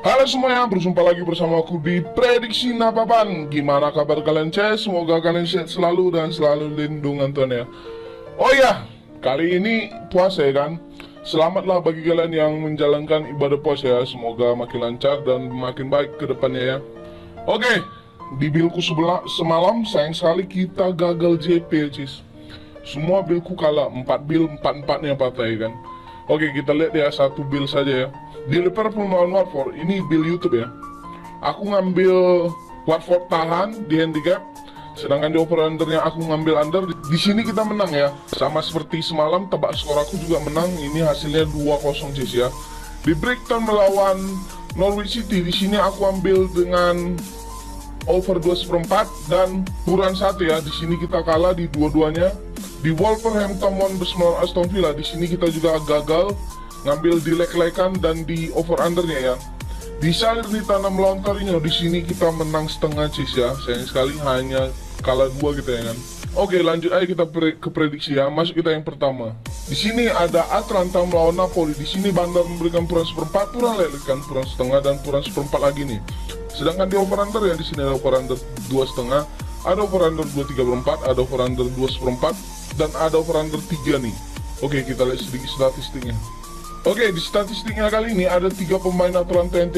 Halo semuanya, berjumpa lagi bersama aku di Prediksi Napapan. Gimana kabar kalian, Ces? Semoga kalian sehat selalu dan selalu lindungan Tuhan ya. Oh ya, kali ini puasa ya kan? Selamatlah bagi kalian yang menjalankan ibadah puasa ya. Semoga makin lancar dan makin baik ke depannya ya. Oke, di bilku semalam sayang sekali kita gagal JP ya, Cis. Semua bilku kalah, 4 bil, 4-4-nya patah ya kan. Oke, kita lihat ya satu bil saja ya. Di Liverpool melawan Watford, ini bil YouTube ya. Aku ngambil Watford tahan di handicap, sedangkan di over undernya aku ngambil under. Di sini kita menang ya. Sama seperti semalam, tebak skor aku juga menang. Ini hasilnya 2-0 Cis ya. Di Brighton melawan Norwich City, di sini aku ambil dengan over 2/4 dan kurang 1 ya. Di sini kita kalah di dua-duanya. Di Wolverhampton melawan Aston Villa, di sini kita juga gagal ngambil di leg-legan dan di over undernya ya. Di Salernitana melawan Torino, di sini kita menang setengah Cis ya. Sayang sekali hanya kalah 2 gitu ya kan. Oke, lanjut aja kita ke prediksi ya. Masuk kita yang pertama. Di sini ada Atalanta melawan Napoli. Di sini Bandar memberikan kurang 1/4, kurang lekan kurang setengah dan kurang 1/4 lagi nih. Sedangkan di over under ya, di sini ada over under 2,5, ada over under 2,34, ada over under 2,4 dan ada over under 3 nih. Oke, kita lihat sedikit statistiknya. Oke, di statistiknya kali ini ada 3 pemain Atalanta yang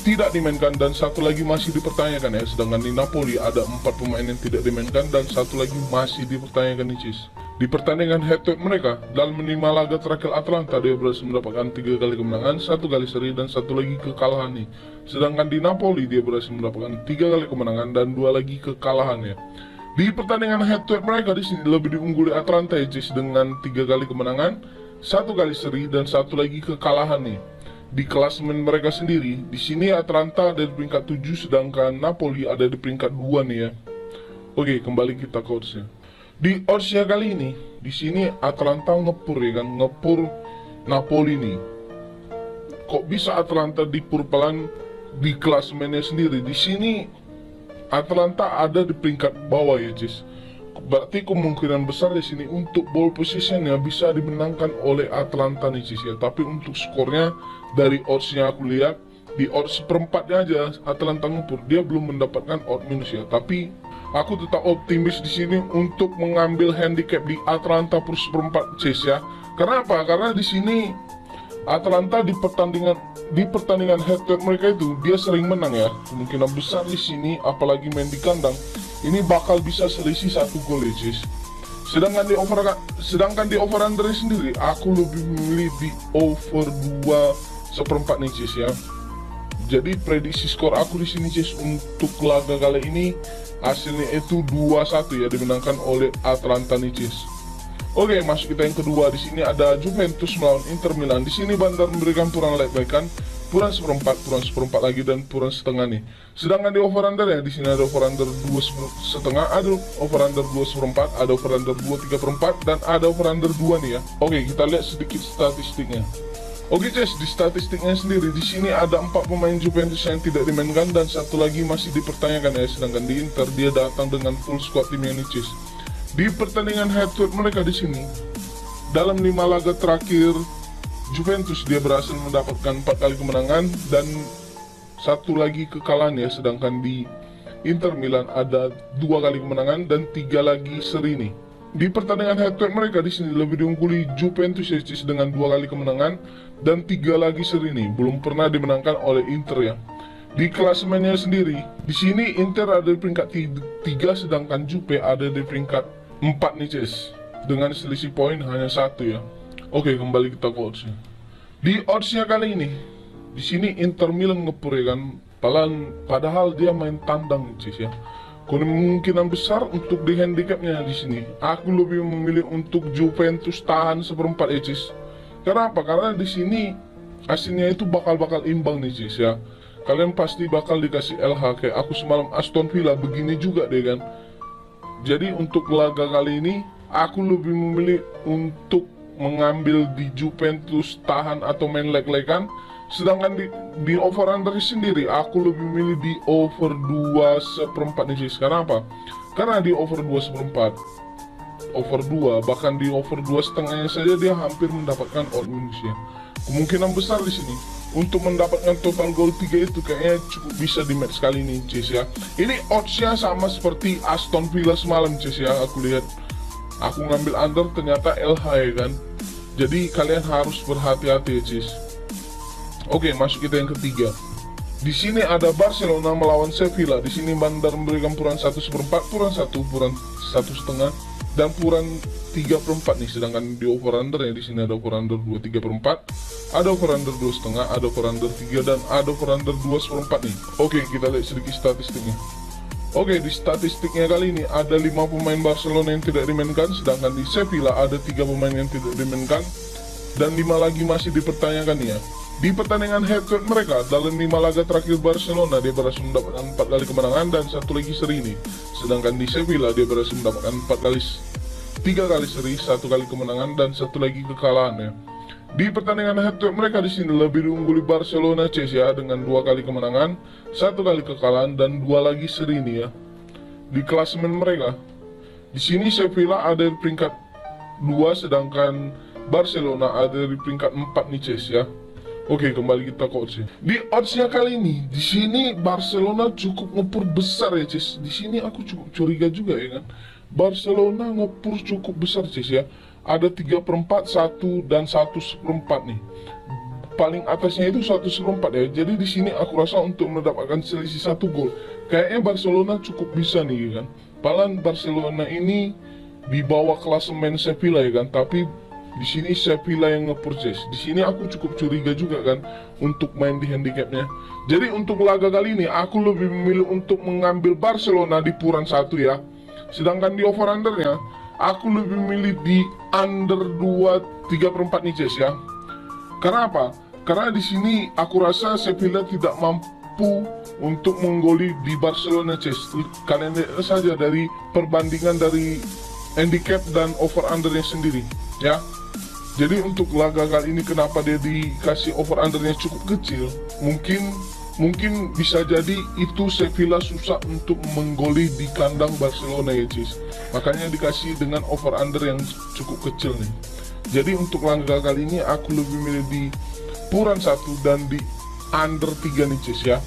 tidak dimainkan dan satu lagi masih dipertanyakan ya. Sedangkan di Napoli ada 4 pemain yang tidak dimainkan dan satu lagi masih dipertanyakan nih Cis. Di pertandingan head-to-head mereka, dalam 5 laga terakhir Atalanta dia berhasil mendapatkan 3 kali kemenangan, 1 kali seri dan 1 lagi kekalahan nih. Sedangkan di Napoli dia berhasil mendapatkan 3 kali kemenangan dan 2 lagi kekalahan ya. Di pertandingan head-to-head mereka di sini lebih diungguli Atalanta ya Cis, dengan 3 kali kemenangan, 1 kali seri dan 1 lagi kekalahan nih. Di klasemen mereka sendiri, di sini Atalanta ada di peringkat 7 sedangkan Napoli ada di peringkat 2 nih ya. Oke, kembali kita ke oddsnya. Di oddsnya kali ini, di sini Atalanta ngepur ya kan, ngepur Napoli nih. Kok bisa Atalanta dipur pelan di klasemennya sendiri? Di sini Atalanta ada di peringkat bawah ya, Cis. Berarti kemungkinan besar di sini untuk ball positionnya bisa dimenangkan oleh Atalanta nih Cis ya. Tapi untuk skornya dari oddsnya aku lihat di odds seperempatnya aja Atalanta ngepur, dia belum mendapatkan odd minus ya. Tapi aku tetap optimis di sini untuk mengambil handicap di Atalanta per seperempat Cis ya. Karena apa? Karena di sini Atalanta di pertandingan head-to-head mereka itu dia sering menang ya. Kemungkinan besar di sini apalagi main di kandang ini bakal bisa selisih 1 gol ya Cis. Sedangkan di over under sendiri aku lebih memilih di over 2/4 nih Cis ya. Jadi prediksi skor aku di sini Cis untuk laga kali ini hasilnya itu 2-1 ya, dimenangkan oleh Atalanta nih Cis. Oke, masuk kita yang kedua. Di sini ada Juventus melawan Inter Milan. Di sini Bandar memberikan kurang lekan, kurang 1/4 lagi dan kurang setengah nih. Sedangkan di over under ya, di sini ada over under 2,5, ada over under 2/4, ada over under 2,3/4 dan ada over under 2 nih ya. Oke, kita lihat sedikit statistiknya. Oke Ces, di statistiknya sendiri di sini ada 4 pemain Juventus yang tidak dimainkan dan satu lagi masih dipertanyakan ya. Sedangkan di Inter dia datang dengan full squad timnya nih Cis. Di pertandingan head-to-head mereka di sini, dalam 5 laga terakhir Juventus dia berhasil mendapatkan 4 kali kemenangan dan 1 lagi kekalahan ya. Sedangkan di Inter Milan ada 2 kali kemenangan dan 3 lagi seri nih. Di pertandingan head-to-head mereka di sini lebih diungguli Juventus ya dengan 2 kali kemenangan dan 3 lagi seri nih. Belum pernah dimenangkan oleh Inter ya. Di klasemennya sendiri, di sini Inter ada di peringkat 3 sedangkan Juve ada di peringkat 4 nih Cis, dengan selisih poin hanya 1 ya. Oke, kembali kita ke oddsnya. Di oddsnya kali ini, di sini Inter Milan ngepur ya kan, padahal dia main tandang nih Cis ya. Kemungkinan besar untuk di handicapnya di sini, aku lebih memilih untuk Juventus tahan 1/4 ya Cis. Karena apa? Karena di sini hasilnya itu bakal imbang nih Cis ya. Kalian pasti bakal dikasih LH kayak aku semalam Aston Villa begini juga deh kan. Jadi untuk laga kali ini aku lebih memilih untuk mengambil di Juventus tahan atau main leg-legan. Sedangkan di over under sendiri aku lebih memilih di over 2/4 nih Cis. Karena apa? Karena di over 2/4, over 2, bahkan di over 2,5 saja dia hampir mendapatkan odd minus ya. Kemungkinan besar di sini untuk mendapatkan total gol 3 itu kayaknya cukup bisa di match kali ini Cis ya. Ini oddsnya sama seperti Aston Villa semalam Cis ya, aku lihat. Aku ngambil under ternyata LH ya kan. Jadi kalian harus berhati-hati ya Cis. Oke, masuk kita yang ketiga. Di sini ada Barcelona melawan Sevilla. Di sini Bandar memberikan puran 1/4, puran 1, puran 1,5, dan puran 3/4 nih. Sedangkan di over under ya, di sini ada over under 2/3/4, ada over under 2,5, ada over under 3, dan ada over under 2/4 nih. Oke, kita lihat sedikit statistiknya. Oke, di statistiknya kali ini ada 5 pemain Barcelona yang tidak dimainkan, sedangkan di Sevilla ada 3 pemain yang tidak dimainkan, dan 5 lagi masih dipertanyakan ya. Di pertandingan head-to-head mereka, dalam 5 laga terakhir Barcelona, dia berhasil mendapatkan 4 kali kemenangan dan 1 lagi seri ini. Sedangkan di Sevilla, dia berhasil mendapatkan 3 kali seri, 1 kali kemenangan, dan 1 lagi kekalahan ya. Di pertandingan head-to-head mereka di sini lebih diungguli Barcelona Cis ya, dengan 2 kali kemenangan, 1 kali kekalahan, dan 2 lagi seri ini ya. Di klasemen mereka, di sini Sevilla ada di peringkat 2, sedangkan Barcelona ada di peringkat 4 nih Cis ya. Oke, kembali kita ke oddsnya. Di oddsnya kali ini, di sini Barcelona cukup ngepur besar ya Cis. Di sini aku cukup curiga juga ya kan. Barcelona ngepur cukup besar Cis ya. Ada 3/4, 1, dan 1/4 nih. Paling atasnya itu 1/4 ya. Jadi di sini aku rasa untuk mendapatkan selisih 1 gol, kayaknya Barcelona cukup bisa nih ya kan. Padahal Barcelona ini di bawah klasemen Sevilla ya kan, tapi di sini Sevilla yang nge-purchase. Di sini aku cukup curiga juga kan untuk main di handicapnya. Jadi untuk laga kali ini aku lebih memilih untuk mengambil Barcelona di puran 1 ya. Sedangkan di over undernya aku lebih memilih di under 2/3/4 nih Cis ya. Karena apa? Karena di sini aku rasa Sevilla tidak mampu untuk menggoli di Barcelona Cis. Kalian lihat saja dari perbandingan dari handicap dan over undernya sendiri ya. Jadi untuk laga kali ini kenapa dia dikasih over undernya cukup kecil, mungkin bisa jadi itu Sevilla susah untuk menggoli di kandang Barcelona ya Cis. Makanya dikasih dengan over under yang cukup kecil nih. Jadi untuk laga kali ini aku lebih milih di puran 1 dan di under 3 nih Cis ya.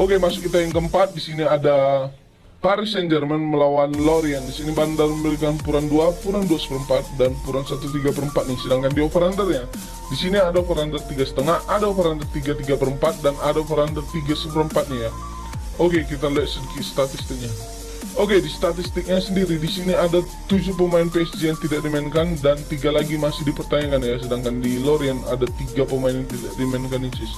Oke, masuk kita yang keempat. Di sini ada Paris Saint-Germain melawan Lorient. Di sini Bandar memberikan puran 2, puran 2/4, dan puran 1/3/4 nih. Sedangkan di over undernya, di sini ada over under 3,5, ada over under 3/3/4, dan ada over under 3/4 nih ya. Oke, kita lihat sedikit statistiknya. Oke, di statistiknya sendiri di sini ada 7 pemain PSG yang tidak dimainkan dan 3 lagi masih dipertanyakan ya. Sedangkan di Lorient ada 3 pemain yang tidak dimainkan nih Cis.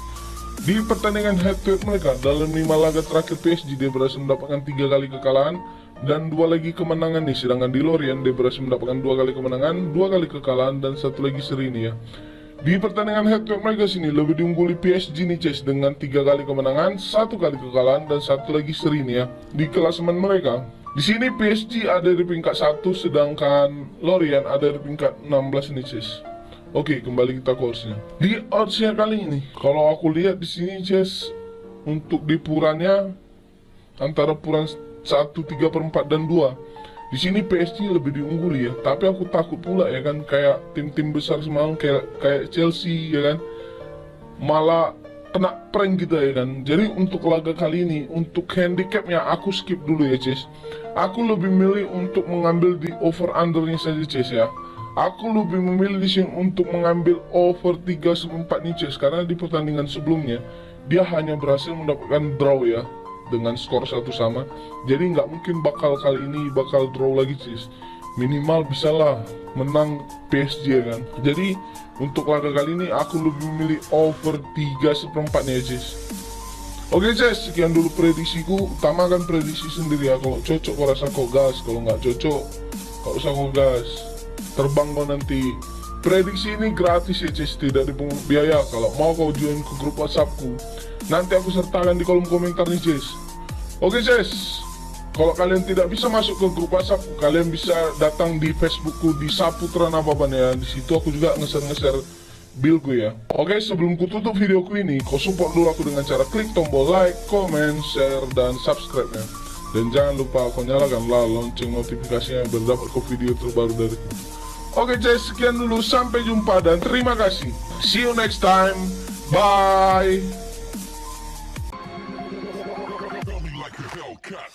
Di pertandingan head-to-head mereka, dalam 5 laga terakhir PSG dia berhasil mendapatkan 3 kali kekalahan dan 2 lagi kemenangan nih. Sedangkan di Lorient dia berhasil mendapatkan 2 kali kemenangan, 2 kali kekalahan, dan 1 lagi seri ini ya. Di pertandingan head-to-head mereka sini lebih diungguli PSG nih Cis, dengan 3 kali kemenangan, 1 kali kekalahan, dan 1 lagi seri ini ya. Di klasemen mereka, di sini PSG ada di peringkat 1, sedangkan Lorient ada di peringkat 16 nih Cis. Oke, kembali kita ke oddsnya. Di oddsnya kali ini, kalau aku lihat di sini Cis, untuk di purannya antara puran 1/3/4 dan 2. Di sini PSG lebih diungguli ya, tapi aku takut pula ya kan, kayak tim-tim besar semalam kayak Chelsea ya kan, malah kena prank kita ya kan. Jadi untuk laga kali ini, untuk handicapnya aku skip dulu ya Cis. Aku lebih milih untuk mengambil di over undernya saja Cis ya. Aku lebih memilih di sini untuk mengambil over 3/4 nih Cis, karena di pertandingan sebelumnya dia hanya berhasil mendapatkan draw ya, dengan skor 1-1. Jadi nggak mungkin kali ini bakal draw lagi Cis. Minimal bisalah menang PSG ya kan. Jadi untuk laga kali ini aku lebih memilih over 3/4 nih ya Cis. Oke Cis, sekian dulu prediksiku. Utamakan prediksi sendiri ya. Kalau cocok kau rasa kau gas, kalau nggak cocok kau usah kau gas. Terbang kau nanti. Prediksi ini gratis ya Cis, tidak dipungut biaya. Kalau mau kau join ke grup WhatsAppku, nanti aku sertakan di kolom komentar nih Cis. Oke Cis, kalau kalian tidak bisa masuk ke grup WhatsAppku, kalian bisa datang di Facebookku di Saputra Nababan ya. Di situ aku juga nge-share build gue ya. Oke, sebelum ku tutup videoku ini, kau support dulu aku dengan cara klik tombol like, comment, share, dan subscribe ya. Dan jangan lupa kau nyalakanlah lonceng notifikasinya biar dapat video terbaru dariku. Oke guys, sekian dulu, sampai jumpa dan terima kasih. See you next time. Bye. Feel me like a Hellcat.